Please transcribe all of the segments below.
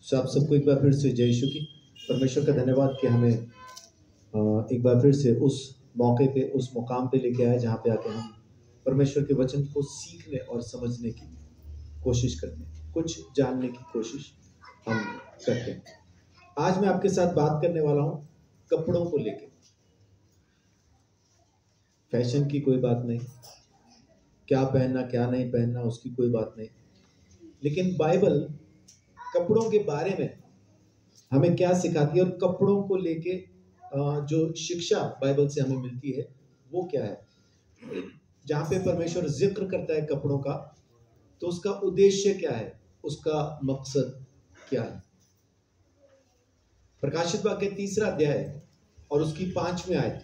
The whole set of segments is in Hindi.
आप सबको एक बार फिर से जय यीशु की। परमेश्वर का धन्यवाद कि हमें एक बार फिर से उस मौके पे, उस मुकाम पे लेके आए जहाँ पे आके हम परमेश्वर के वचन को सीखने और समझने की कोशिश करते हैं, कुछ जानने की कोशिश हम करते हैं। आज मैं आपके साथ बात करने वाला हूँ कपड़ों को लेके। फैशन की कोई बात नहीं, क्या पहनना क्या नहीं पहनना उसकी कोई बात नहीं, लेकिन बाइबल कपड़ों के बारे में हमें क्या सिखाती है और कपड़ों को लेके जो शिक्षा बाइबल से हमें मिलती है वो क्या है। जहाँ पे परमेश्वर जिक्र करता है कपड़ों का, तो उसका उद्देश्य क्या है, उसका मकसद क्या है। प्रकाशित वाक्य 3 अध्याय और उसकी 5वीं आयत।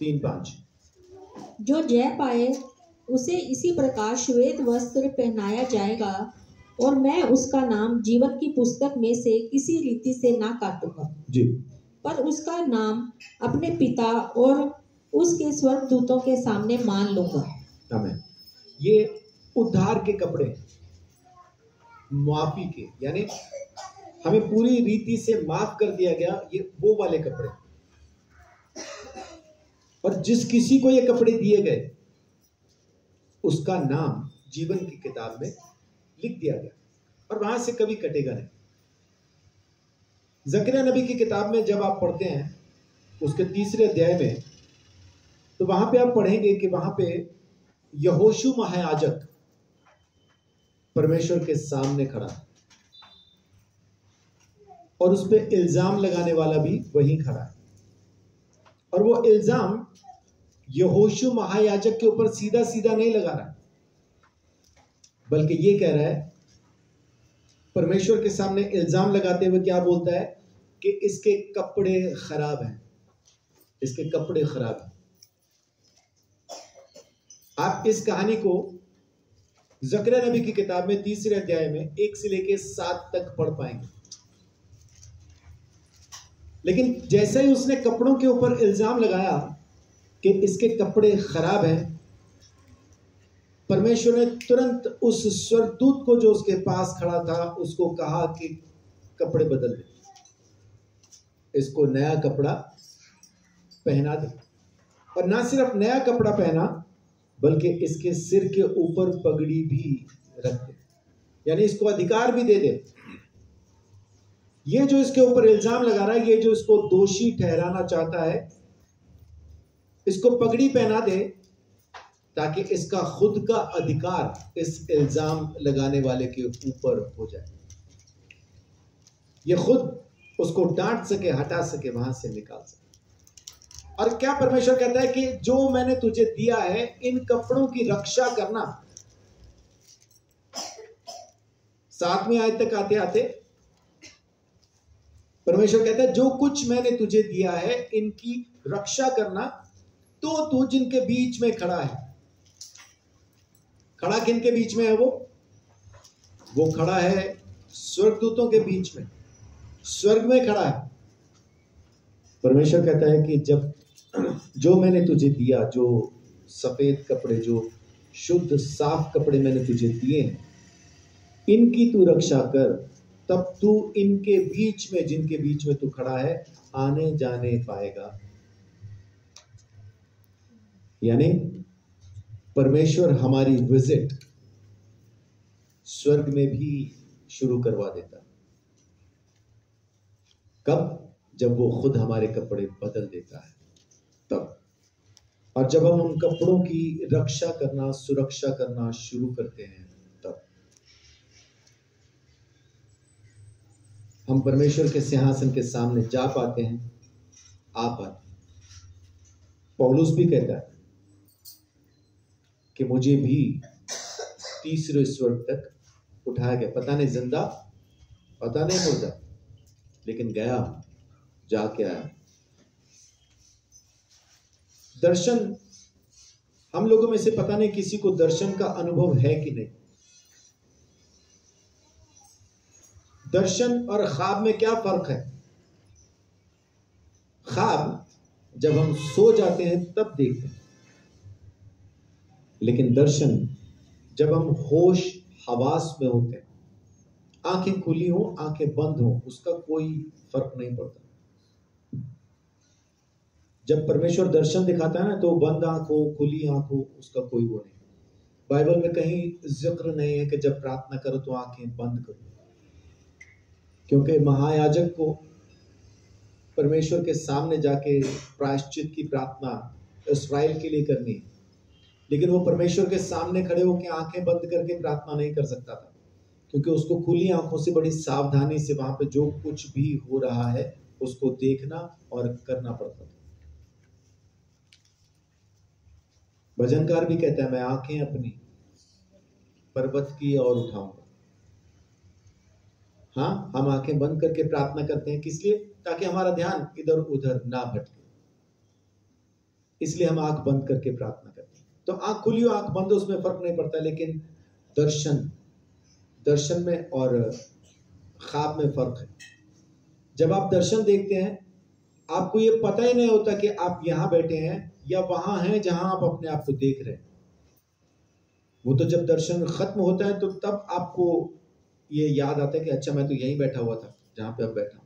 3:5 जो जय पाए उसे इसी प्रकार श्वेत वस्त्र पहनाया जाएगा और मैं उसका नाम जीवन की पुस्तक में से किसी रीति से ना काटूंगा जी, पर उसका नाम अपने पिता और उसके स्वर्गदूतों के सामने मान लूंगा। आमीन। ये उद्धार के कपड़े, माफी के, यानी हमें पूरी रीति से माफ कर दिया गया, ये वो वाले कपड़े। और जिस किसी को ये कपड़े दिए गए उसका नाम जीवन की किताब में लिख दिया गया और वहां से कभी कटेगा नहीं। जकरिया नबी की किताब में जब आप पढ़ते हैं उसके 3 अध्याय में, तो वहां पे आप पढ़ेंगे कि वहां पे यहोशू महायाजक परमेश्वर के सामने खड़ा और उस पर इल्जाम लगाने वाला भी वहीं खड़ा है। और वो इल्जाम यहोशू महायाजक के ऊपर सीधा सीधा नहीं लगा रहा, बल्कि ये कह रहा है, परमेश्वर के सामने इल्जाम लगाते हुए क्या बोलता है कि इसके कपड़े खराब हैं, इसके कपड़े खराब हैं। आप इस कहानी को जकरिया नबी की किताब में 3 अध्याय में 1 से लेके 7 तक पढ़ पाएंगे। लेकिन जैसे ही उसने कपड़ों के ऊपर इल्जाम लगाया कि इसके कपड़े खराब हैं, परमेश्वर ने तुरंत उस स्वर्गदूत को जो उसके पास खड़ा था उसको कहा कि कपड़े बदल दे, इसको नया कपड़ा पहना दे। और ना सिर्फ नया कपड़ा पहना, बल्कि इसके सिर के ऊपर पगड़ी भी रख दे, यानी इसको अधिकार भी दे दे। ये जो इसके ऊपर इल्जाम लगा रहा है, ये जो इसको दोषी ठहराना चाहता है, इसको पगड़ी पहना दे ताकि इसका खुद का अधिकार इस इल्जाम लगाने वाले के ऊपर हो जाए, ये खुद उसको डांट सके, हटा सके, वहां से निकाल सके। और क्या परमेश्वर कहता है कि जो मैंने तुझे दिया है इन कपड़ों की रक्षा करना। 7वीं आयत तक आते आते परमेश्वर कहता है जो कुछ मैंने तुझे दिया है इनकी रक्षा करना। तो तू जिनके बीच में खड़ा है, खड़ा किन के बीच में है? वो खड़ा है स्वर्गदूतों के बीच में, स्वर्ग में खड़ा है। परमेश्वर कहता है कि जब जो मैंने तुझे दिया, जो सफेद कपड़े, जो शुद्ध साफ कपड़े मैंने तुझे दिए हैं, इनकी तू रक्षा कर, तब तू इनके बीच में, जिनके बीच में तू खड़ा है, आने जाने पाएगा। यानी परमेश्वर हमारी विजिट स्वर्ग में भी शुरू करवा देता। कब? जब वो खुद हमारे कपड़े बदल देता है, तब। और जब हम उन कपड़ों की रक्षा करना, सुरक्षा करना शुरू करते हैं, तब हम परमेश्वर के सिंहासन के सामने जा पाते हैं, आ पाते हैं। पौलुस भी कहता है कि मुझे भी तीसरे स्वर्ग तक उठाया गया, पता नहीं जिंदा, पता नहीं मुर्दा, लेकिन गया, जाके आया। दर्शन, हम लोगों में से पता नहीं किसी को दर्शन का अनुभव है कि नहीं। दर्शन और ख्वाब में क्या फर्क है? ख्वाब जब हम सो जाते हैं तब देखते हैं, लेकिन दर्शन जब हम होश हवास में होते हैं, आंखें खुली हो आंखें बंद हो, उसका कोई फर्क नहीं पड़ता। जब परमेश्वर दर्शन दिखाता है ना, तो बंद आंख हो खुली आंख हो, उसका कोई वो नहीं। बाइबल में कहीं जिक्र नहीं है कि जब प्रार्थना करो तो आंखें बंद करो, क्योंकि महायाजक को परमेश्वर के सामने जाके प्रायश्चित की प्रार्थना इस्राएल के लिए करनी है, लेकिन वो परमेश्वर के सामने खड़े होकर आंखें बंद करके प्रार्थना नहीं कर सकता था, क्योंकि उसको खुली आंखों से बड़ी सावधानी से वहां पे जो कुछ भी हो रहा है उसको देखना और करना पड़ता था। भजनकार भी कहता है, मैं आंखें अपनी पर्वत की ओर उठाऊंगा। हाँ, हम आंखें बंद करके प्रार्थना करते हैं, किस लिए? ताकि हमारा ध्यान इधर उधर ना भटके, इसलिए हम आंख बंद करके प्रार्थना करते हैं। तो आंख खुली हो आंख बंद हो उसमें फर्क नहीं पड़ता, लेकिन दर्शन में और ख्वाब में फर्क है। जब आप दर्शन देखते हैं, आपको ये पता ही नहीं होता कि आप यहां बैठे हैं या वहां हैं जहां आप अपने आप को देख रहे हैं। वो तो जब दर्शन खत्म होता है तो तब आपको ये याद आता है कि अच्छा, मैं तो यहीं बैठा हुआ था जहां पे अब बैठा हूं।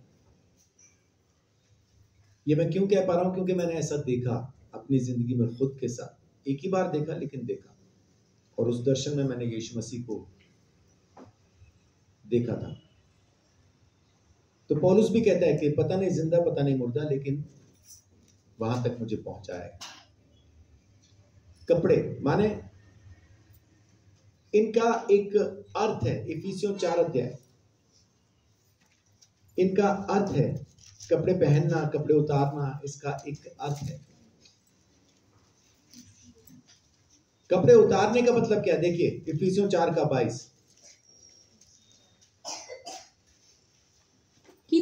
ये मैं क्यों कह पा रहा हूं? क्योंकि मैंने ऐसा देखा अपनी जिंदगी में खुद के साथ, एक ही बार देखा लेकिन देखा, और उस दर्शन में मैंने यीशु मसीह को देखा था। तो पौलुस भी कहता है कि पता नहीं जिंदा पता नहीं मुर्दा, लेकिन वहां तक मुझे पहुंचाया है। कपड़े माने इनका एक अर्थ है, इफिसियों 4 अध्याय, इनका अर्थ है कपड़े पहनना, कपड़े उतारना, इसका एक अर्थ है। कपड़े उतारने का मतलब क्या? देखिए इफिसियों 4 का 22, कि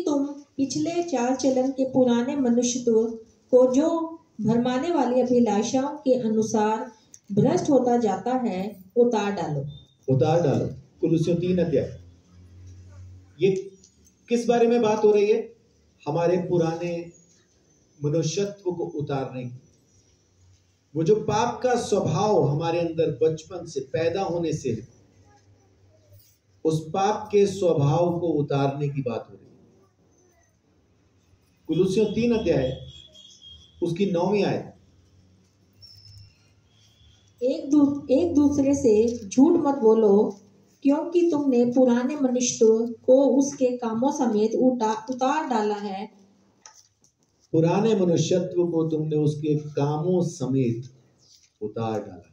तुम पिछले चाल चलन के पुराने मनुष्यत्व को जो भरमाने वाली अभिलाषाओं के अनुसार भ्रष्ट होता जाता है उतार डालो। उतार डालो। कुलुस्सियों 3 अध्याय। ये किस बारे में बात हो रही है? हमारे पुराने मनुष्यत्व को उतारने की। वो जो पाप का स्वभाव हमारे अंदर बचपन से पैदा होने से है, उस पाप के स्वभाव को उतारने की बात हो रही है। कुलुस्सियों 3 अध्याय उसकी 9वीं आयत। एक दूसरे से झूठ मत बोलो, क्योंकि तुमने पुराने मनुष्यत्व को उसके कामों समेत उतार डाला है। पुराने मनुष्यत्व को तुमने उसके कामों समेत उतार डाला।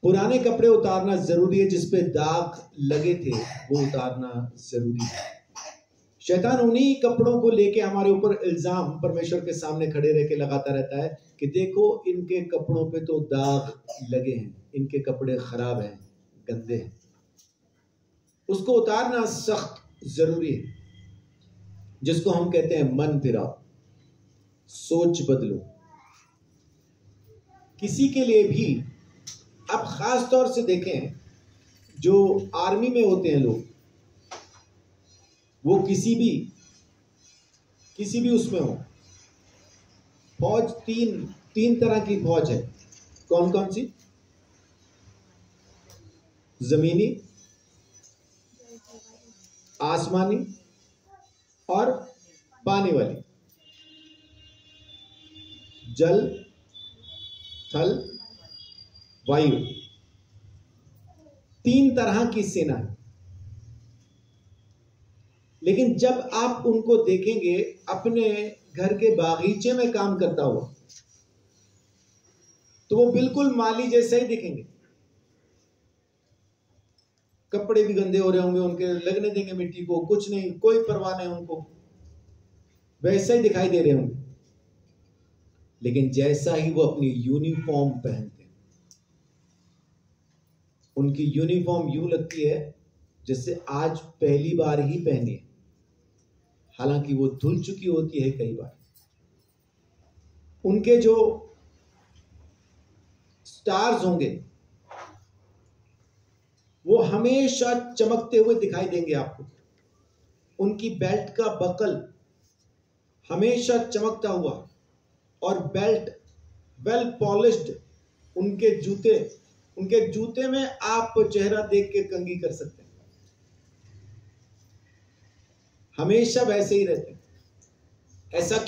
पुराने कपड़े उतारना जरूरी है, जिसपे दाग लगे थे वो उतारना जरूरी है। शैतान उन्हीं कपड़ों को लेके हमारे ऊपर इल्जाम परमेश्वर के सामने खड़े रह के लगाता रहता है कि देखो इनके कपड़ों पे तो दाग लगे हैं, इनके कपड़े खराब हैं, गंदे हैं। उसको उतारना सख्त जरूरी है, जिसको हम कहते हैं मन फिराओ, सोच बदलो। किसी के लिए भी आप खास तौर से देखें, जो आर्मी में होते हैं लोग, वो किसी भी उसमें हो, फौज तीन तरह की फौज है। कौन कौन सी? जमीनी, आसमानी और पानी वाली। जल, थल, वायु, 3 तरह की सेना है। लेकिन जब आप उनको देखेंगे अपने घर के बागीचे में काम करता हुआ, तो वो बिल्कुल माली जैसा ही दिखेंगे। कपड़े भी गंदे हो रहे होंगे उनके, लगने देंगे मिट्टी को, कुछ नहीं, कोई परवाह नहीं उनको, वैसा ही दिखाई दे रहे होंगे। लेकिन जैसा ही वो अपनी यूनिफॉर्म पहनते हैं, उनकी यूनिफॉर्म यूं लगती है जैसे आज पहली बार ही पहनी है, हालांकि वो धुल चुकी होती है कई बार। उनके जो स्टार्स होंगे वो हमेशा चमकते हुए दिखाई देंगे आपको। उनकी बेल्ट का बकल हमेशा चमकता हुआ, और बेल्ट वेल पॉलिश्ड। उनके जूते में आप चेहरा देख के कंघी कर सकते हैं। हमेशा वैसे ही रहते हैं। ऐसा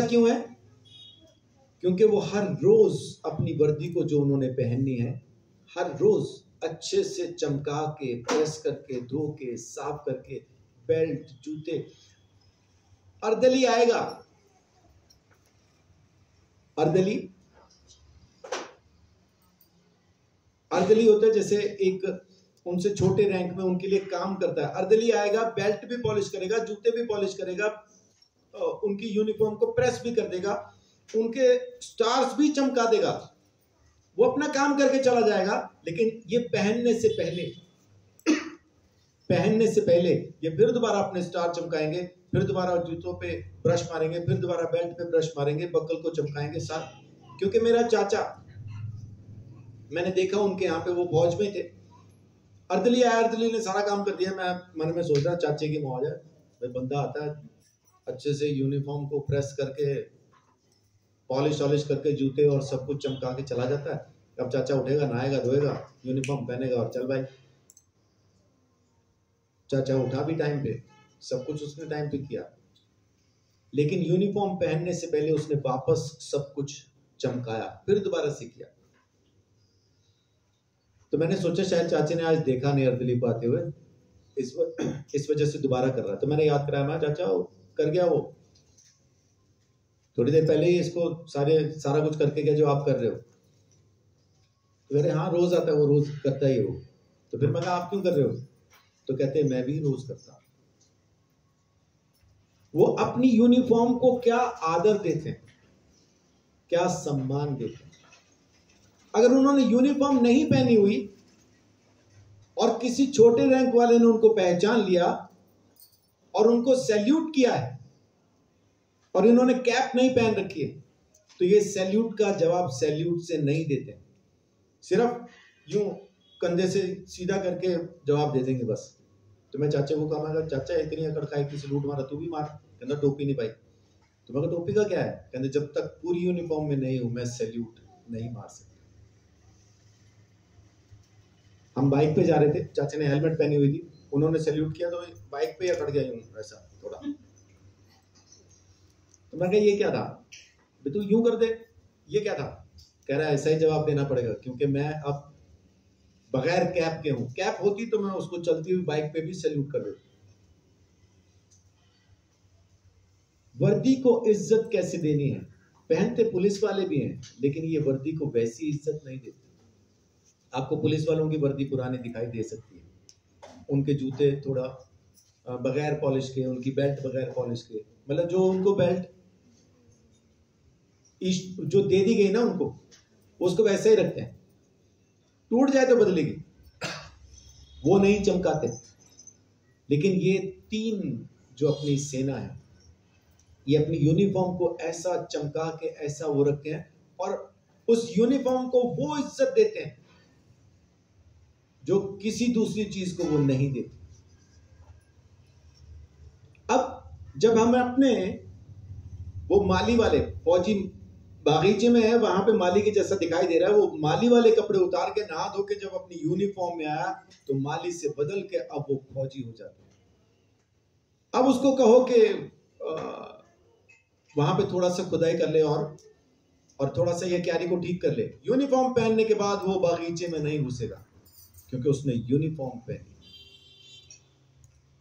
क्यों है? क्योंकि वो हर रोज अपनी वर्दी को जो उन्होंने पहननी है, हर रोज अच्छे से चमका के, प्रेस करके, धो के, साफ करके, बेल्ट, जूते। अर्दली आएगा। अर्दली होता है जैसे एक उनसे छोटे रैंक में उनके लिए काम करता है। अर्दली आएगा, बेल्ट भी पॉलिश करेगा, जूते भी पॉलिश करेगा, उनकी यूनिफॉर्म को प्रेस भी कर देगा, उनके स्टार्स भी चमका देगा। वो अपना काम करके चला जाएगा। लेकिन ये पहनने से पहले ये फिर दोबारा अपने स्टार चमकाएंगे, फिर दोबारा जूतों पे ब्रश मारेंगे, फिर दोबारा बेल्ट पे ब्रश मारेंगे, बक्कल को चमकाएंगे साथ। क्योंकि मेरा चाचा, मैंने देखा उनके यहाँ पे, वो फौज में थे। अर्दली आया, अर्दली ने सारा काम कर दिया। मैं मन में सोच रहा चाचे की मौज है, भाई बंदा आता है अच्छे से यूनिफॉर्म को प्रेस करके, पॉलिश करके, जूते और सब कुछ चमका के चला जाता है। अब चाचा उठेगा, नहाएगा, धोएगा, यूनिफॉर्म पहनेगा और चल भाई। चाचा उठा भी टाइम पे, सब कुछ उसने टाइम पे किया, लेकिन यूनिफॉर्म पहनने से पहले उसने वापस सब कुछ चमकाया, फिर दोबारा से किया। तो मैंने सोचा शायद चाचे ने आज देखा नहीं अर्दली को आते हुए, इस वजह से दोबारा कर रहा है। तो मैंने याद कराया, मैं चाचा कर गया वो थोड़ी देर पहले ही इसको सारा कुछ करके गया जो आप कर रहे हो। तो कह रहे हाँ रोज आता है, वो रोज करता ही हो। तो फिर मैं कहा आप क्यों कर रहे हो? तो कहते मैं भी रोज करता हूं। वो अपनी यूनिफॉर्म को क्या आदर देते हैं, क्या सम्मान देते हैं। अगर उन्होंने यूनिफॉर्म नहीं पहनी हुई और किसी छोटे रैंक वाले ने उनको पहचान लिया और उनको सैल्यूट किया है और इन्होंने कैप नहीं पहन रखी है, तो ये सैल्यूट का जवाब सैल्यूट से नहीं देते, सिर्फ यूं कंधे से सीधा करके जवाब दे देंगे बस। तो मैं चाचा को कहा, चाचा इतनी अकड़ खाई, किसी लूट मारा, तू भी मार। कहता टोपी नहीं पाई। तो मैं कहा टोपी का क्या है? कहते जब तक पूरी यूनिफॉर्म में नहीं हूं मैं सैल्यूट नहीं मार सकता। हम बाइक पे जा रहे थे, चाचा ने हेलमेट पहनी हुई थी, उन्होंने सैल्यूट किया तो बाइक पे अकड़ गया यूं ऐसा थोड़ा। तो मैं कहा ये क्या था? तू यूं कर दे, ये क्या था? कह रहा है ऐसा ही जवाब देना पड़ेगा क्योंकि मैं अब बगैर कैप के हूं। कैप होती तो मैं उसको चलती हुई बाइक पे भी सैल्यूट कर देता। वर्दी को इज्जत कैसे देनी है? पहनते पुलिस वाले भी हैं, लेकिन ये वर्दी को वैसी इज्जत नहीं देते। आपको पुलिस वालों की वर्दी पुरानी दिखाई दे सकती है, उनके जूते थोड़ा बगैर पॉलिश के, उनकी बेल्ट बगैर पॉलिश के, मतलब जो उनको बेल्ट जो दे दी गई ना उनको, उसको वैसे ही रखते हैं, टूट जाए तो बदलेगी, वो नहीं चमकाते। लेकिन ये तीन जो अपनी सेना है, ये अपनी यूनिफॉर्म को ऐसा चमका के ऐसा वो रखते हैं और उस यूनिफॉर्म को वो इज्जत देते हैं जो किसी दूसरी चीज को वो नहीं देते। अब जब हम अपने वो माली वाले फौजी बागीचे में है, वहां पे माली के जैसा दिखाई दे रहा है, वो माली वाले कपड़े उतार के नहा धो के जब अपनी यूनिफॉर्म में आया तो माली से बदल के अब वो फौजी हो जाता है। अब उसको कहो कि वहां पे थोड़ा सा खुदाई कर ले और थोड़ा सा ये क्यारी को ठीक कर ले, यूनिफॉर्म पहनने के बाद वो बागीचे में नहीं घुसेगा क्योंकि उसने यूनिफॉर्म पहनी,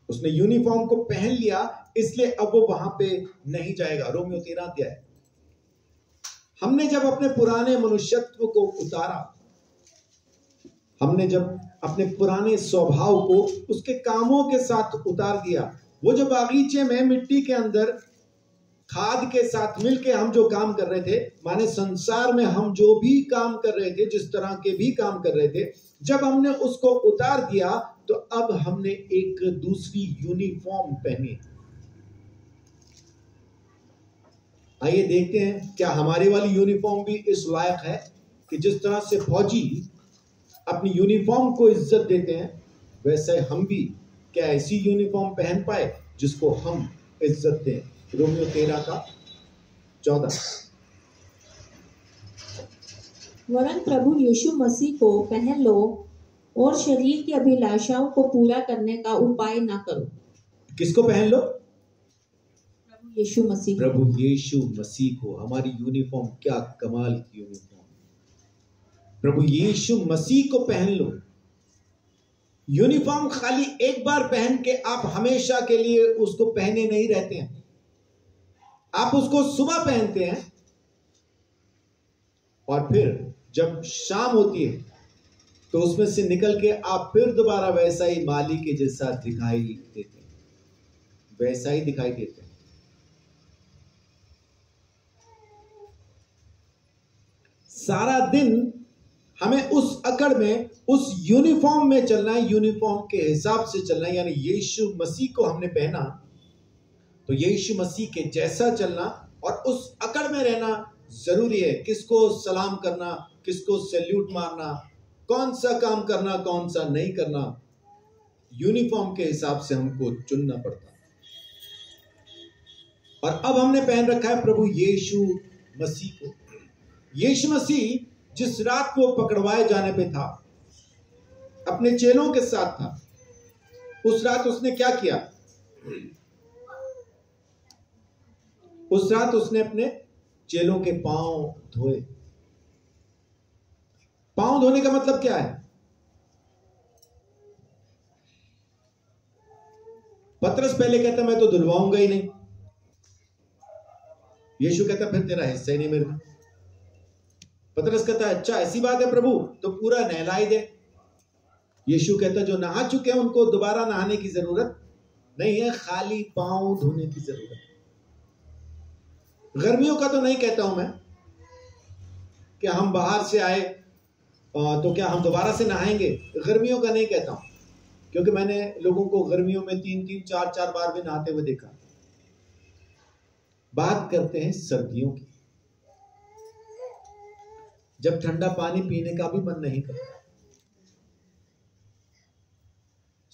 उसने यूनिफॉर्म को पहन लिया, इसलिए अब वो वहां पे नहीं जाएगा। रोमियो 13 अध्याय। हमने जब अपने पुराने मनुष्यत्व को उतारा, हमने जब अपने पुराने स्वभाव को उसके कामों के साथ उतार दिया, वो जो बागीचे में मिट्टी के अंदर खाद के साथ मिलके हम जो काम कर रहे थे, माने संसार में हम जो भी काम कर रहे थे, जिस तरह के भी काम कर रहे थे, जब हमने उसको उतार दिया तो अब हमने एक दूसरी यूनिफॉर्म पहनी। आइए देखते हैं क्या हमारी वाली यूनिफॉर्म भी इस लायक है कि जिस तरह से फौजी अपनी यूनिफॉर्म को इज्जत देते हैं, वैसे हम भी क्या ऐसी यूनिफॉर्म पहन पाए जिसको हम इज्जत दें। रोमियो 13:14। वरन प्रभु यीशु मसीह को पहन लो और शरीर की अभिलाषाओं को पूरा करने का उपाय ना करो। किसको पहन लो? प्रभु यीशु मसीह। प्रभु यीशु मसीह को। हमारी यूनिफॉर्म क्या कमाल की यूनिफॉर्म। प्रभु यीशु मसीह को पहन लो। यूनिफॉर्म खाली एक बार पहन के आप हमेशा के लिए उसको पहने नहीं रहते हैं। आप उसको सुबह पहनते हैं और फिर जब शाम होती है तो उसमें से निकल के आप फिर दोबारा वैसा ही माली के जैसा दिखाई देते हैं, वैसा ही दिखाई देते हैं। सारा दिन हमें उस अकड़ में, उस यूनिफॉर्म में चलना है, यूनिफॉर्म के हिसाब से चलना है। यानी यीशु मसीह को हमने पहना तो यीशु मसीह के जैसा चलना और उस अकड़ में रहना जरूरी है। किसको सलाम करना, किसको सैल्यूट मारना, कौन सा काम करना, कौन सा नहीं करना, यूनिफॉर्म के हिसाब से हमको चुनना पड़ता है। और अब हमने पहन रखा है प्रभु यीशु मसीह को। यीशु मसीह जिस रात वो पकड़वाए जाने पे था, अपने चेलों के साथ था, उस रात उसने क्या किया? उस रात उसने अपने चेलों के पांव धोए। पांव धोने का मतलब क्या है? पतरस पहले कहता मैं तो धुलवाऊंगा ही नहीं। यीशु कहता फिर तेरा हिस्सा ही नहीं मेरे में। पतरस कहता है अच्छा ऐसी बात है प्रभु, तो पूरा नहला ही दे। यीशु कहता जो नहा चुके हैं उनको दोबारा नहाने की जरूरत नहीं है, खाली पांव धोने की जरूरत है। गर्मियों का तो नहीं कहता हूं मैं कि हम बाहर से आए तो क्या हम दोबारा से नहाएंगे, गर्मियों का नहीं कहता हूं, क्योंकि मैंने लोगों को गर्मियों में 3-3, 4-4 बार भी नहाते हुए देखा। बात करते हैं सर्दियों की, जब ठंडा पानी पीने का भी मन नहीं करता।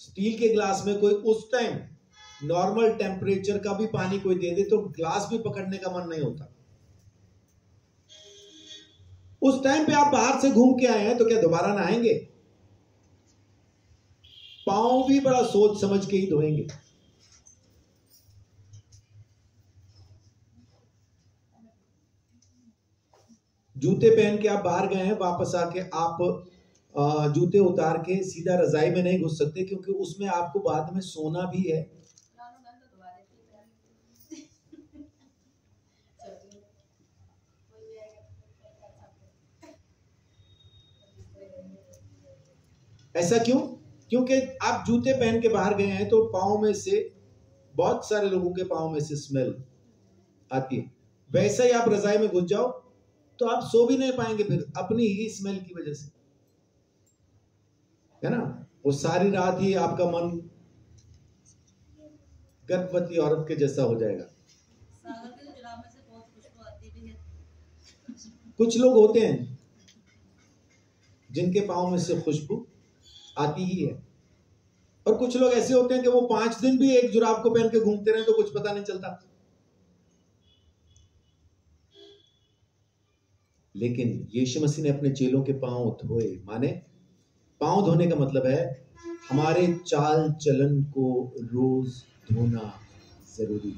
स्टील के ग्लास में कोई उस टाइम नॉर्मल टेम्परेचर का भी पानी कोई दे दे तो ग्लास भी पकड़ने का मन नहीं होता। उस टाइम पे आप बाहर से घूम के आए हैं तो क्या दोबारा नहाएंगे? पांव भी बड़ा सोच समझ के ही धोएंगे। जूते पहन के आप बाहर गए हैं, वापस आके आप जूते उतार के सीधा रजाई में नहीं घुस सकते, क्योंकि उसमें आपको बाद में सोना भी है। ऐसा क्यों? क्योंकि आप जूते पहन के बाहर गए हैं तो पाँव में से, बहुत सारे लोगों के पाँव में से स्मेल आती है। वैसा ही आप रजाई में घुस जाओ तो आप सो भी नहीं पाएंगे फिर, अपनी ही स्मेल की वजह से, है ना। वो सारी रात ही आपका मन गर्भवती औरत के जैसा हो जाएगा। कुछ लोग होते हैं जिनके पाँव में से खुशबू आती ही है, और कुछ लोग ऐसे होते हैं कि वो 5 दिन भी एक जुराब को पहन के घूमते रहे तो कुछ पता नहीं चलता। लेकिन यीशु मसीह ने अपने चेलों के पांव धोए। माने पांव धोने का मतलब है हमारे चाल चलन को रोज धोना जरूरी।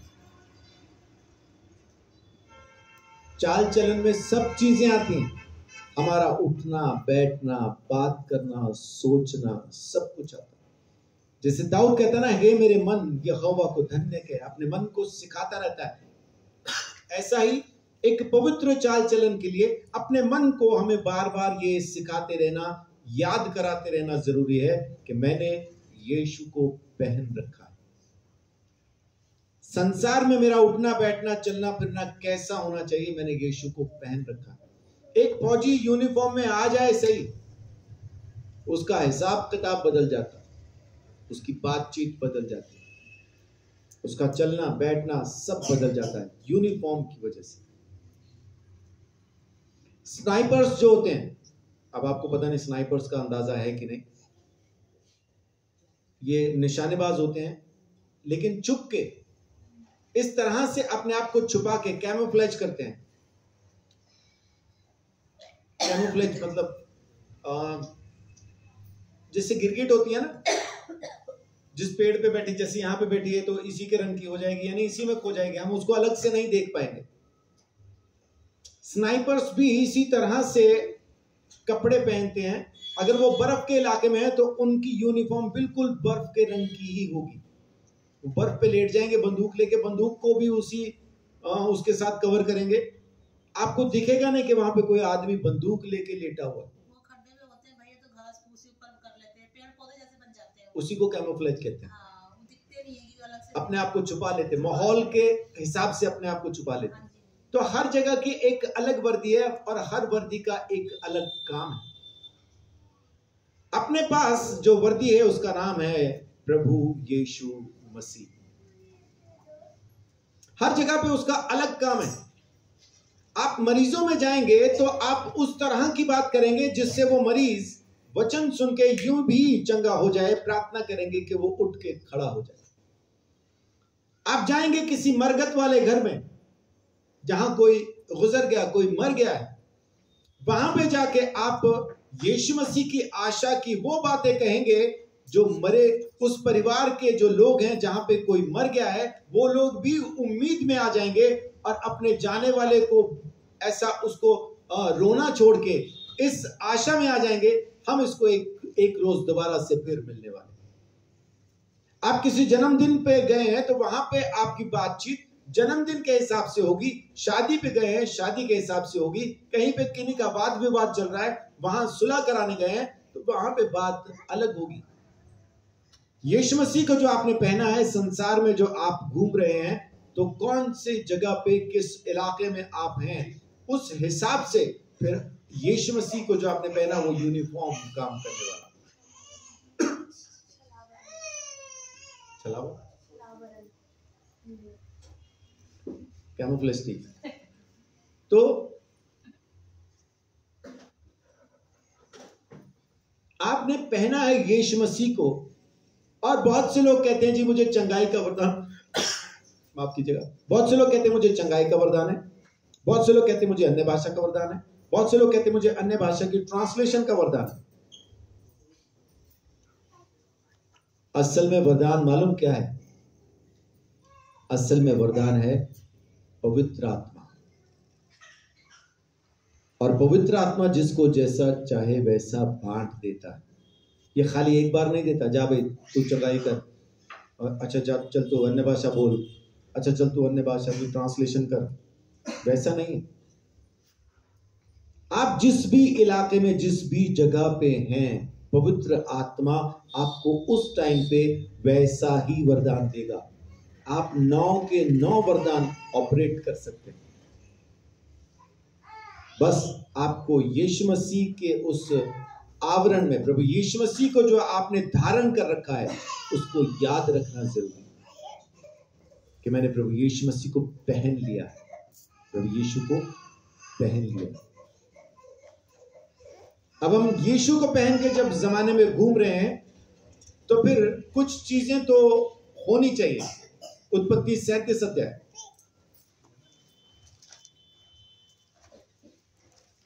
चाल चलन में सब चीजें आती हैं, हमारा उठना बैठना, बात करना, सोचना, सब कुछ आता है। जैसे दाऊद कहता ना, हे मेरे मन यहोवा को धन्य कह, अपने मन को सिखाता रहता है। ऐसा ही एक पवित्र चाल चलन के लिए अपने मन को हमें बार बार ये सिखाते रहना, याद कराते रहना जरूरी है कि मैंने यीशु को पहन रखा है। संसार में मेरा उठना बैठना चलना फिरना कैसा होना चाहिए, मैंने यीशु को पहन रखा है। एक फौजी यूनिफॉर्म में आ जाए सही, उसका हिसाब किताब बदल जाता है, उसकी बातचीत बदल जाती है, उसका चलना बैठना सब बदल जाता है यूनिफॉर्म की वजह से। स्नाइपर्स जो होते हैं, अब आपको पता नहीं स्नाइपर्स का अंदाजा है कि नहीं, ये निशानेबाज होते हैं लेकिन छुप के इस तरह से अपने आप को छुपा के कैमोफ्लेज करते हैं। कैमोफ्लेज मतलब जैसे गिरगिट होती है ना, जिस पेड़ पे बैठी, जैसे यहाँ पे बैठी है तो इसी के रंग की हो जाएगी, यानी इसी में खो जाएगी, हम उसको अलग से नहीं देख पाएंगे। स्नाइपर्स भी इसी तरह से कपड़े पहनते हैं। अगर वो बर्फ के इलाके में है तो उनकी यूनिफॉर्म बिल्कुल बर्फ के रंग की ही होगी। वो बर्फ पे लेट जाएंगे बंदूक लेके, बंदूक को भी उसके साथ कवर करेंगे। आपको दिखेगा नहीं कि वहां पे कोई आदमी बंदूक लेके लेटा हुआ। वो खड्डे में होते हैं भैया तो घास फूस ऊपर कर लेते हैं, पेड़ पौधे जैसे बन जाते हैं, उसी को कैमोफ्लेज कहते हैं। हाँ, वो दिखते नहीं है कि अलग से अपने आप को छुपा लेते, माहौल के हिसाब से अपने आप को छुपा लेते। हाँ जी। तो हर जगह की एक अलग वर्दी है और हर वर्दी का एक अलग काम है। अपने पास जो वर्दी है उसका नाम है प्रभु यीशु मसीह। हर जगह पे उसका अलग काम है। आप मरीजों में जाएंगे तो आप उस तरह की बात करेंगे जिससे वो मरीज वचन सुन के यूं भी चंगा हो जाए, प्रार्थना करेंगे कि वो उठ के खड़ा हो जाए। आप जाएंगे किसी मरगत वाले घर में जहां कोई गुजर गया, कोई मर गया है, वहां पे जाके आप यीशु मसीह की आशा की वो बातें कहेंगे जो मरे उस परिवार के जो लोग हैं, जहां पे कोई मर गया है, वो लोग भी उम्मीद में आ जाएंगे और अपने जाने वाले को ऐसा उसको रोना छोड़ के इस आशा में आ जाएंगे, हम इसको एक रोज दोबारा से फिर मिलने वाले। आप किसी जन्मदिन पे गए हैं तो वहां पे आपकी बातचीत जन्मदिन के हिसाब से होगी। शादी पे गए हैं, शादी के हिसाब से होगी। कहीं पे किन्हीं का वाद विवाद चल रहा है, वहां सुलह कराने गए हैं तो वहां पे बात अलग होगी। यीशु मसीह को जो आपने पहना है, संसार में जो आप घूम रहे हैं, तो कौन सी जगह पे किस इलाके में आप हैं, उस हिसाब से फिर यीशु मसीह को जो आपने पहना वो यूनिफॉर्म काम करने वाला। चलाओ कैमोफ्लेज ठीक। तो आपने पहना है यीशु मसीह को। और बहुत से लोग कहते हैं जी मुझे चंगाई का वरदान, माफ कीजिएगा, बहुत से लोग कहते हैं मुझे चंगाई का वरदान है, बहुत से लोग कहते हैं मुझे अन्य भाषा का वरदान है, बहुत से लोग कहते हैं मुझे अन्य भाषा की ट्रांसलेशन का वरदान है। असल में वरदान मालूम क्या है? असल में वरदान है पवित्र आत्मा। और पवित्र आत्मा जिसको जैसा चाहे वैसा बांट देता है। ये खाली एक बार नहीं देता, जा भाई तू चंगाई कर, अच्छा जा चल तू अन्य भाषा बोल, अच्छा चल तू अन्य भाषा की ट्रांसलेशन कर, वैसा नहीं है। आप जिस भी इलाके में, जिस भी जगह पे हैं, पवित्र आत्मा आपको उस टाइम पे वैसा ही वरदान देगा। आप 9 के 9 वरदान ऑपरेट कर सकते हैं। बस आपको यीशु मसीह के उस आवरण में, प्रभु यीशु मसीह को जो आपने धारण कर रखा है, उसको याद रखना जरूरी है कि मैंने प्रभु यीशु मसीह को पहन लिया है, प्रभु यीशु को पहन लिया। अब हम यीशु को पहन के जब जमाने में घूम रहे हैं तो फिर कुछ चीजें तो होनी चाहिए। उत्पत्ति 37 अध्याय,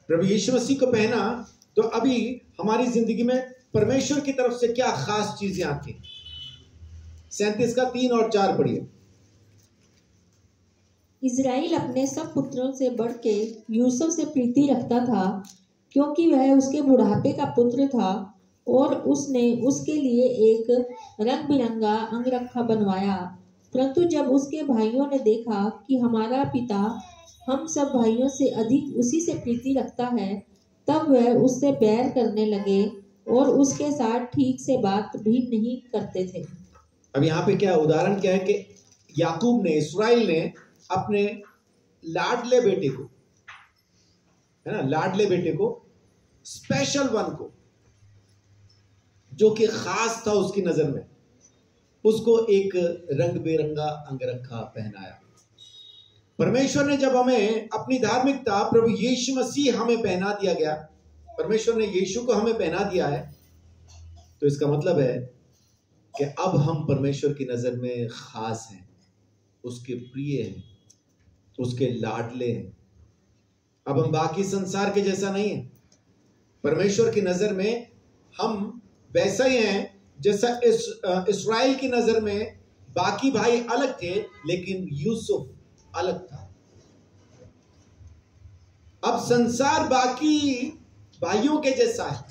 प्रभु यीशु मसीह को पहना तो अभी हमारी जिंदगी में परमेश्वर की तरफ से क्या खास चीजें आती हैं। 37 का 3 और 4 पढ़िए। इज़राइल अपने सब पुत्रों से बढ़ के यूसुफ से प्रीति रखता था, क्योंकि वह उसके बुढ़ापे का पुत्र था, और उसने उसके लिए एक रंग बिरंगा अंगरखा बनवाया। परंतु जब उसके भाइयों ने देखा कि हमारा पिता हम सब भाइयों से अधिक उसी से प्रीति रखता है, तब वह उससे बैर करने लगे और उसके साथ ठीक से बात भी नहीं करते थे। अब यहाँ पे क्या उदाहरण क्या है कि याकूब ने, इस्राएल ने अपने लाडले बेटे को, है ना, लाडले बेटे को, स्पेशल वन को, जो कि खास था उसकी नजर में, उसको एक रंग बेरंगा अंगरखा पहनाया। परमेश्वर ने जब हमें अपनी धार्मिकता, प्रभु यीशु मसीह हमें पहना दिया गया, परमेश्वर ने यीशु को हमें पहना दिया है, तो इसका मतलब है कि अब हम परमेश्वर की नजर में खास हैं। उसके प्रिय हैं, उसके लाडले हैं। अब हम बाकी संसार के जैसा नहीं है। परमेश्वर की नजर में हम वैसा ही हैं जैसा इस्राएल की नजर में बाकी भाई अलग थे, लेकिन यूसुफ अलग था। अब संसार बाकी भाइयों के जैसा है,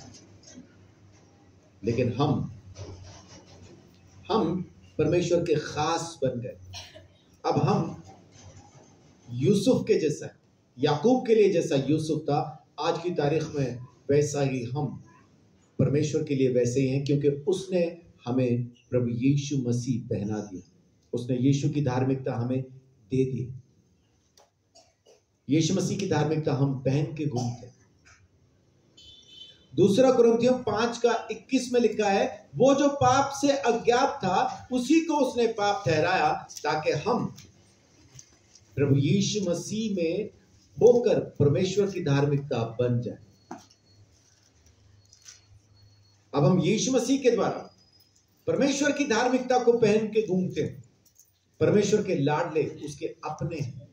लेकिन हम परमेश्वर के खास बन गए। अब हम यूसुफ के जैसा है। याकूब के लिए जैसा यूसुफ था, आज की तारीख में वैसा ही हम परमेश्वर के लिए वैसे ही हैं, क्योंकि उसने हमें प्रभु यीशु मसीह पहना दिया। उसने यीशु की धार्मिकता हमें दे दी। यीशु मसीह की धार्मिकता हम पहन के घूमते हैं। दूसरा कुरिन्थियों 5:21 में लिखा है, वो जो पाप से अज्ञात था उसी को उसने पाप ठहराया, ताकि हम प्रभु यीशु मसीह में होकर परमेश्वर की धार्मिकता बन जाए। अब हम यीशु मसीह के द्वारा परमेश्वर की धार्मिकता को पहन के घूमते हैं। परमेश्वर के लाडले उसके अपने हैं।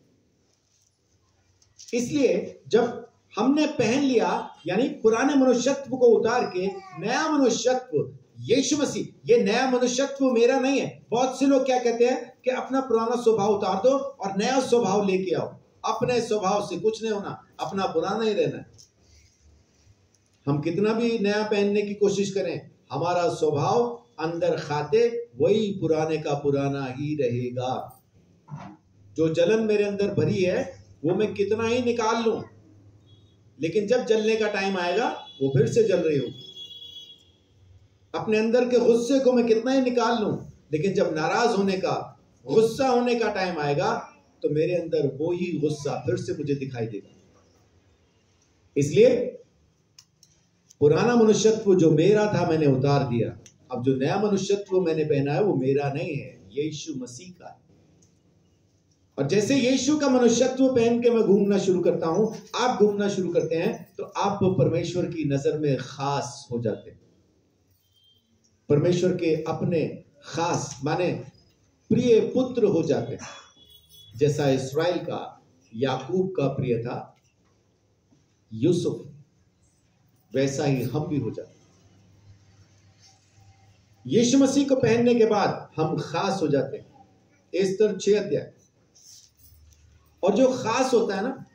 इसलिए जब हमने पहन लिया, यानी पुराने मनुष्यत्व को उतार के नया मनुष्यत्व यीशु मसीह, ये नया मनुष्यत्व मेरा नहीं है। बहुत से लोग क्या कहते हैं कि अपना पुराना स्वभाव उतार दो और नया स्वभाव लेके आओ। अपने स्वभाव से कुछ नहीं होना, अपना पुराना ही रहना है। हम कितना भी नया पहनने की कोशिश करें, हमारा स्वभाव अंदर खाते वही पुराने का पुराना ही रहेगा। जो जलन मेरे अंदर भरी है वो मैं कितना ही निकाल लूं, लेकिन जब जलने का टाइम आएगा वो फिर से जल रही होगी। अपने अंदर के गुस्से को मैं कितना ही निकाल लूं, लेकिन जब नाराज होने का, गुस्सा होने का टाइम आएगा तो मेरे अंदर वो ही गुस्सा फिर से मुझे दिखाई देगा। इसलिए पुराना मनुष्यत्व जो मेरा था मैंने उतार दिया। अब जो नया मनुष्यत्व मैंने पहना है वो मेरा नहीं है, यीशु मसीह का है। और जैसे यीशु का मनुष्यत्व पहन के मैं घूमना शुरू करता हूं, आप घूमना शुरू करते हैं, तो आप परमेश्वर की नजर में खास हो जाते हैं। परमेश्वर के अपने खास माने प्रिय पुत्र हो जाते हैं। जैसा इस्राएल का, याकूब का प्रिय था यूसुफ, वैसा ही हम भी हो जाते हैं। यीशु मसीह को पहनने के बाद हम खास हो जाते हैं। एस्तर 6 अध्याय। और जो खास होता है ना,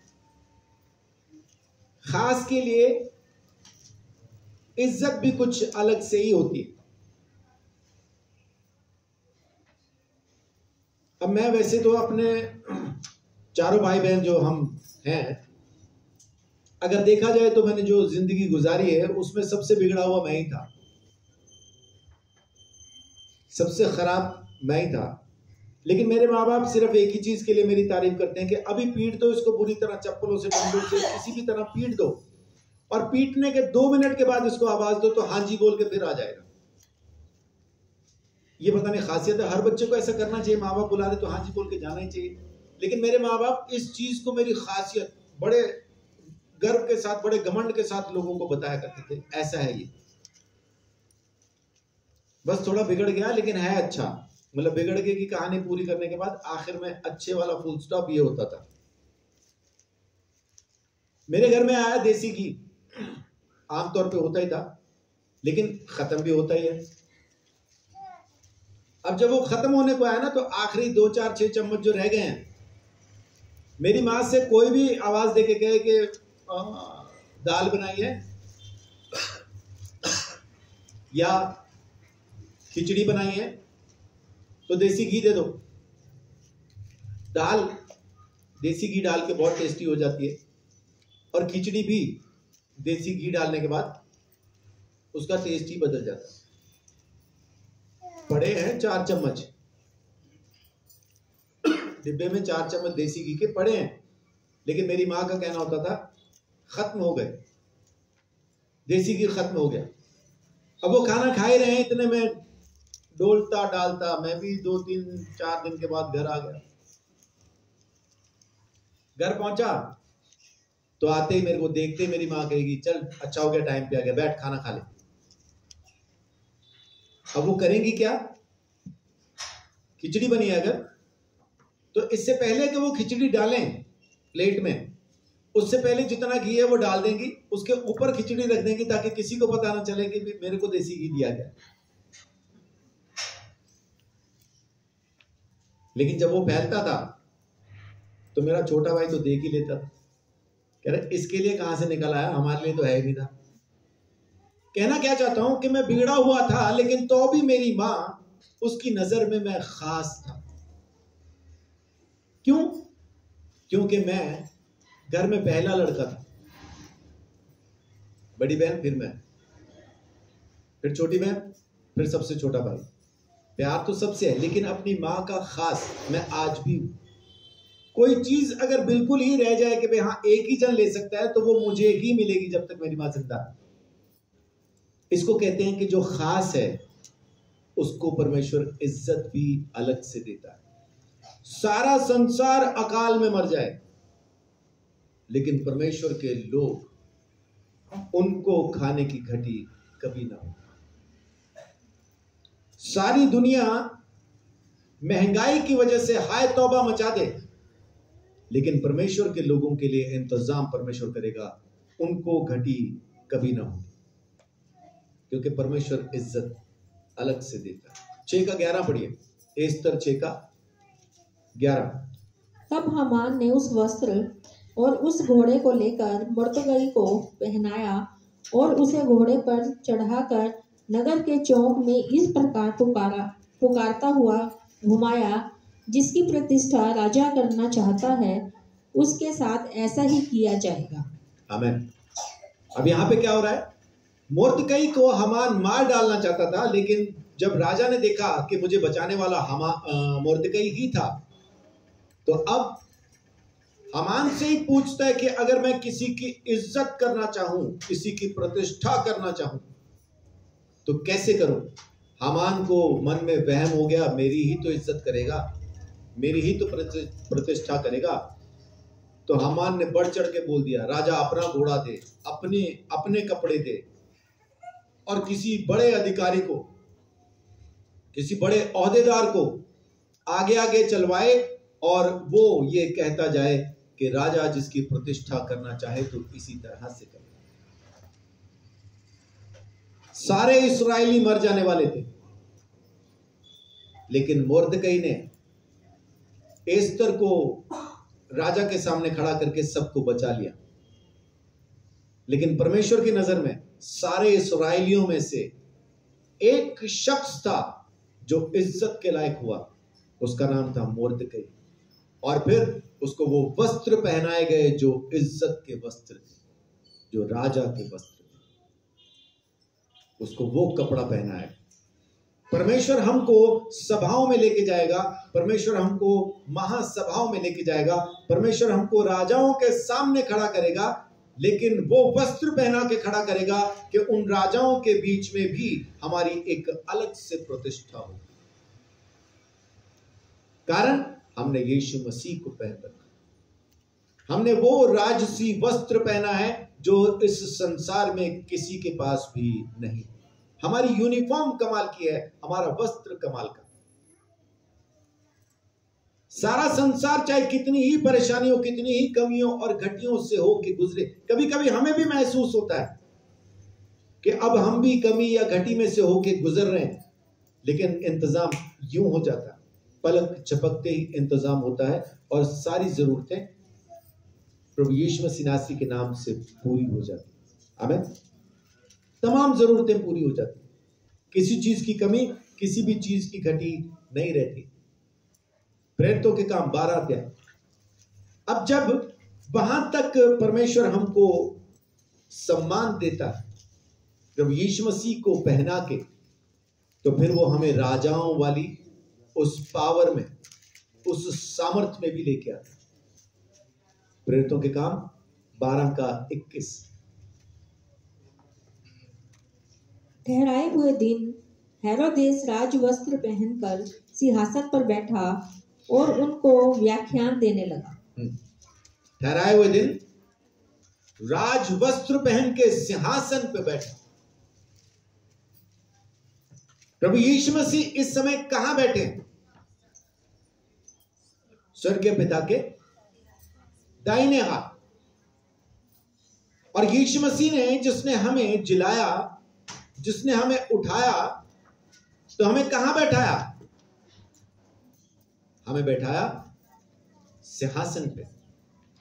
खास के लिए इज्जत भी कुछ अलग से ही होती है। अब मैं वैसे तो अपने चारों भाई बहन जो हम हैं, अगर देखा जाए तो मैंने जो जिंदगी गुजारी है उसमें सबसे बिगड़ा हुआ मैं ही था, सबसे खराब मैं ही था। लेकिन मेरे माँ बाप सिर्फ एक ही चीज के लिए मेरी तारीफ करते हैं कि अभी पीट दो इसको बुरी तरह, चप्पलों से, डंडों से, किसी भी तरह पीट दो, और पीटने के 2 मिनट के बाद इसको आवाज दो तो हाँ जी बोल के फिर आ जाएगा। ये पता नहीं खासियत है, हर बच्चे को ऐसा करना चाहिए। माँ बाप बुला रहे तो हाँ जी बोल के जाना ही चाहिए। लेकिन मेरे माँ बाप इस चीज को मेरी खासियत बड़े गर्व के साथ, बड़े घमंड के साथ लोगों को बताया करते थे, ऐसा है ये। बस थोड़ा बिगड़ गया लेकिन है अच्छा। मतलब बिगड़ गए की कहानी पूरी करने के बाद आखिर में अच्छे वाला फुल स्टॉप ये होता था। मेरे घर में आया देसी घी, आमतौर पे होता ही था लेकिन खत्म भी होता ही है। अब जब वो खत्म होने को आया ना, तो आखिरी 2, 4, 6 चम्मच जो रह गए हैं, मेरी माँ से कोई भी आवाज दे के कहे कि दाल बनाई है या खिचड़ी बनाई है तो देसी घी दे दो। दाल देसी घी डाल के बहुत टेस्टी हो जाती है, और खिचड़ी भी देसी घी डालने के बाद उसका टेस्ट ही बदल जाता है। पड़े हैं 4 चम्मच डिब्बे में, 4 चम्मच देसी घी के पड़े हैं, लेकिन मेरी माँ का कहना होता था खत्म हो गए, देसी घी खत्म हो गया। अब वो खाना खा ही रहे हैं, इतने में डोलता डालता मैं भी 2, 3, 4 दिन के बाद घर आ गया। घर पहुंचा तो आते ही मेरे को देखते ही मेरी माँ कहेगी चल अच्छा हो गया, टाइम पे आ गया, बैठ खाना खा ले। अब वो करेंगी क्या? खिचड़ी बनी है अगर तो इससे पहले कि वो खिचड़ी डालें प्लेट में, उससे पहले जितना घी है वो डाल देंगी, उसके ऊपर खिचड़ी रख देंगी ताकि किसी को पता ना चले कि मेरे को देसी घी दिया गया। लेकिन जब वो फैलता था तो मेरा छोटा भाई तो देख ही लेता था, कह रहे इसके लिए कहां से निकल आया, हमारे लिए तो है भी था। कहना क्या चाहता हूं कि मैं बिगड़ा हुआ था, लेकिन तो भी मेरी मां, उसकी नजर में मैं खास था। क्यों? क्योंकि मैं घर में पहला लड़का था, बड़ी बहन, फिर मैं, फिर छोटी बहन, फिर सबसे छोटा भाई। प्यार तो सबसे है, लेकिन अपनी मां का खास मैं आज भी हूं। कोई चीज अगर बिल्कुल ही रह जाए कि भाई हाँ एक ही जन ले सकता है, तो वो मुझे ही मिलेगी जब तक मेरी मां जिंदा है। इसको कहते हैं कि जो खास है उसको परमेश्वर इज्जत भी अलग से देता है। सारा संसार अकाल में मर जाए, लेकिन परमेश्वर के लोग, उनको खाने की घटी कभी ना हो। सारी दुनिया महंगाई की वजह से हाय तौबा मचा दे, लेकिन परमेश्वर के लोगों के लिए इंतजाम परमेश्वर करेगा, उनको घटी कभी ना हो, क्योंकि परमेश्वर इज्जत अलग से देता है। 6:11 पढ़िए, एस्तर 6:11। तब हामान ने उस वस्त्र और उस घोड़े को लेकर मुर्दकई को पहनाया और उसे घोड़े पर चढ़ाकर नगर के चौक में इस प्रकार पुकारता हुआ घुमाया, जिसकी प्रतिष्ठा राजा करना चाहता है उसके साथ ऐसा ही किया जाएगा। आमीन। अब यहाँ पे क्या हो रहा है? मुर्दकई को हामान मार डालना चाहता था, लेकिन जब राजा ने देखा कि मुझे बचाने वाला मुर्दकई ही था, तो अब हामान से ही पूछता है कि अगर मैं किसी की इज्जत करना चाहूं, किसी की प्रतिष्ठा करना चाहूं, तो कैसे करूं? हामान को मन में वहम हो गया, मेरी ही तो इज्जत करेगा, मेरी ही तो प्रतिष्ठा करेगा। तो हामान ने बढ़ चढ़ के बोल दिया, राजा अपना घोड़ा दे, अपने कपड़े दे, और किसी बड़े अधिकारी को, किसी बड़े ओहदेदार को आगे आगे चलवाए, और वो ये कहता जाए कि राजा जिसकी प्रतिष्ठा करना चाहे तो इसी तरह से करे। सारे इस्राएली मर जाने वाले थे, लेकिन मुर्दकई ने एस्तर को राजा के सामने खड़ा करके सबको बचा लिया। लेकिन परमेश्वर की नजर में सारे इस्राएलियों में से एक शख्स था जो इज्जत के लायक हुआ, उसका नाम था मुर्दकई। और फिर उसको वो वस्त्र पहनाए गए जो इज्जत के वस्त्र थे, जो राजा के वस्त्र थे, उसको वो कपड़ा पहनाया। परमेश्वर हमको सभाओं में लेके जाएगा, परमेश्वर हमको महासभाओं में लेके जाएगा, परमेश्वर हमको राजाओं के सामने खड़ा करेगा, लेकिन वो वस्त्र पहना के खड़ा करेगा कि उन राजाओं के बीच में भी हमारी एक अलग से प्रतिष्ठा हो। कारण हमने यीशु मसीह को पहन रखा, हमने वो राजसी वस्त्र पहना है जो इस संसार में किसी के पास भी नहीं। हमारी यूनिफॉर्म कमाल की है, हमारा वस्त्र कमाल का। सारा संसार चाहे कितनी ही परेशानियों, कितनी ही कमियों और घटियों से हो के गुजरे, कभी कभी हमें भी महसूस होता है कि अब हम भी कमी या घटी में से होके गुजर रहे हैं, लेकिन इंतजाम यूं हो जाता है, पलक झपकते ही इंतजाम होता है और सारी जरूरतें प्रभु यीशु मसीह नासरी के नाम से पूरी हो जाती है। आमीन। तमाम जरूरतें पूरी हो जाती, किसी चीज की कमी, किसी भी चीज की घटी नहीं रहती। प्रेरितों के काम 12 अध्याय। अब जब वहां तक परमेश्वर हमको सम्मान देता है प्रभु यीशु मसीह को पहना के, तो फिर वो हमें राजाओं वाली उस पावर में, उस सामर्थ में भी लेके आता है। प्रेरितों के काम 12:21। ठहराए हुए दिन हेरोदेस राजवस्त्र पहनकर सिंहासन पर बैठा और उनको व्याख्यान देने लगा। ठहराए हुए दिन राजवस्त्र पहन के सिंहासन पर बैठा। प्रभु यीशु मसीह इस समय कहां बैठे हैं? स्वर्गीय पिता के दाहिने हाथ। और यीशु मसीह ने, जिसने हमें जिलाया, जिसने हमें उठाया, तो हमें कहां बैठाया? हमें बैठाया सिंहासन पे,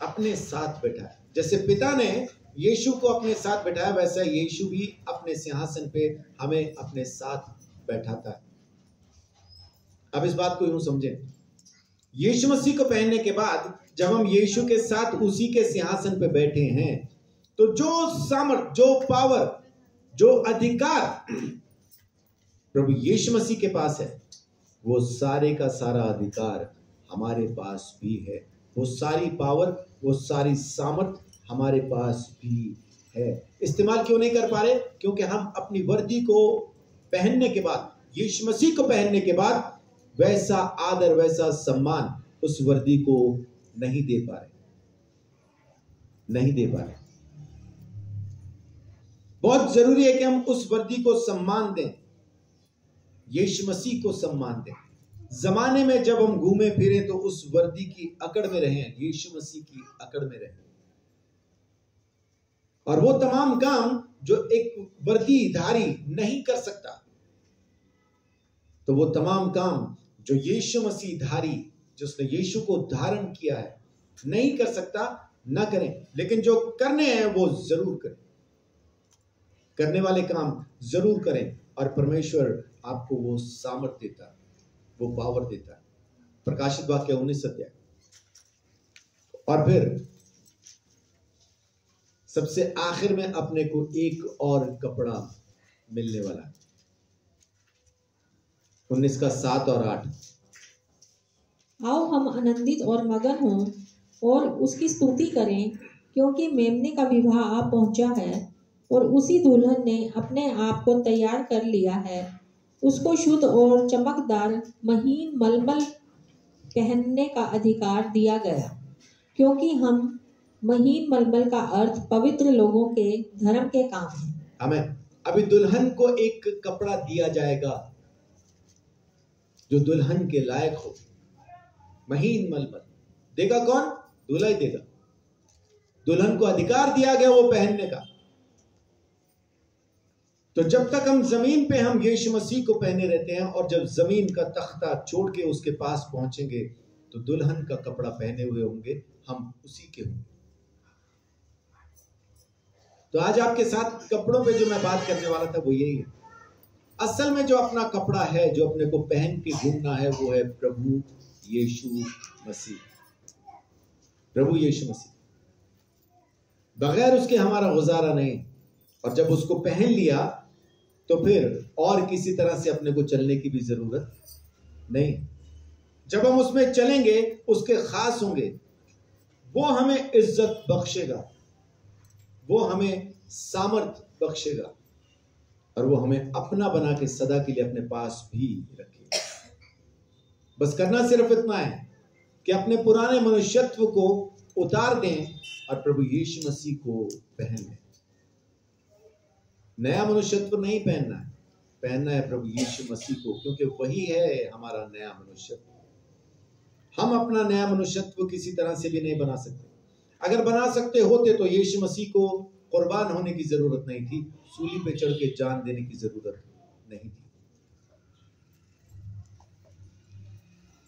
अपने साथ बैठाया। जैसे पिता ने यीशु को अपने साथ बैठाया, वैसा यीशु भी अपने सिंहासन पे हमें अपने साथ बैठाता है। अब इस बात को यूं समझें, यीशु मसीह को पहनने के बाद जब हम यीशु के साथ उसी के सिंहासन पे बैठे हैं, तो जो सामर्थ, जो पावर, जो अधिकार प्रभु यीशु मसीह के पास है, वो सारे का सारा अधिकार हमारे पास भी है। वो सारी पावर, वो सारी सामर्थ हमारे पास भी है। इस्तेमाल क्यों नहीं कर पा रहे? क्योंकि हम अपनी वर्दी को पहनने के बाद, यीशु मसीह को पहनने के बाद, वैसा आदर, वैसा सम्मान उस वर्दी को नहीं दे पा रहे, नहीं दे पा रहे। बहुत जरूरी है कि हम उस वर्दी को सम्मान दें, यीशु मसीह को सम्मान दें। जमाने में जब हम घूमे फिरे तो उस वर्दी की अकड़ में रहें, यीशु मसीह की अकड़ में रहें। और वो तमाम काम जो एक वर्दीधारी नहीं कर सकता, तो वो तमाम काम जो यीशु मसीह धारी, जिसने यीशु को धारण किया है, नहीं कर सकता, ना करें। लेकिन जो करने हैं वो जरूर करें, करने वाले काम जरूर करें, और परमेश्वर आपको वो सामर्थ्य देता है, वो पावर देता है। प्रकाशित वाक्य 19 अध्याय। और फिर सबसे आखिर में अपने को एक और कपड़ा मिलने वाला है, 19 का 7 और 8। आओ हम आनंदित और मगन हों और उसकी स्तुति करें, क्योंकि मेमने का विवाह आ पहुंचा है और उसी दुल्हन ने अपने आप को तैयार कर लिया है। उसको शुद्ध और चमकदार महीन मलमल पहनने का अधिकार दिया गया, क्योंकि हम महीन मलमल का अर्थ पवित्र लोगों के धर्म के काम है। हमें अभी दुल्हन को एक कपड़ा दिया जाएगा जो दुल्हन के लायक हो। महीन मलमल देगा कौन? दूल्हा ही देगा। दुल्हन को अधिकार दिया गया वो पहनने का। तो जब तक हम जमीन पे हम यीशु मसीह को पहने रहते हैं, और जब जमीन का तख्ता छोड़ के उसके पास पहुंचेंगे तो दुल्हन का कपड़ा पहने हुए होंगे, हम उसी के होंगे। तो आज आपके साथ कपड़ों पे जो मैं बात करने वाला था वो यही है। असल में जो अपना कपड़ा है, जो अपने को पहन के घूमना है, वो है प्रभु यीशु मसीह। प्रभु यीशु मसीह, बगैर उसके हमारा गुजारा नहीं। और जब उसको पहन लिया तो फिर और किसी तरह से अपने को चलने की भी जरूरत नहीं। जब हम उसमें चलेंगे, उसके खास होंगे, वो हमें इज्जत बख्शेगा, वो हमें सामर्थ बख्शेगा, और वो हमें अपना बना के सदा के लिए अपने पास भी रखेगा। बस करना सिर्फ इतना है कि अपने पुराने मनुष्यत्व को उतार दें और प्रभु यीशु मसीह को पहन लें। नया मनुष्यत्व नहीं पहनना है, पहनना है प्रभु यीशु मसीह को, क्योंकि वही है हमारा नया मनुष्यत्व। हम अपना नया मनुष्यत्व किसी तरह से भी नहीं बना सकते। अगर बना सकते होते तो यीशु मसीह को कुर्बान होने की जरूरत नहीं थी, सूली पे चढ़ के जान देने की जरूरत नहीं थी।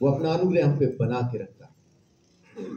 वो अपना अनुग्रह हम पे बना के रखता।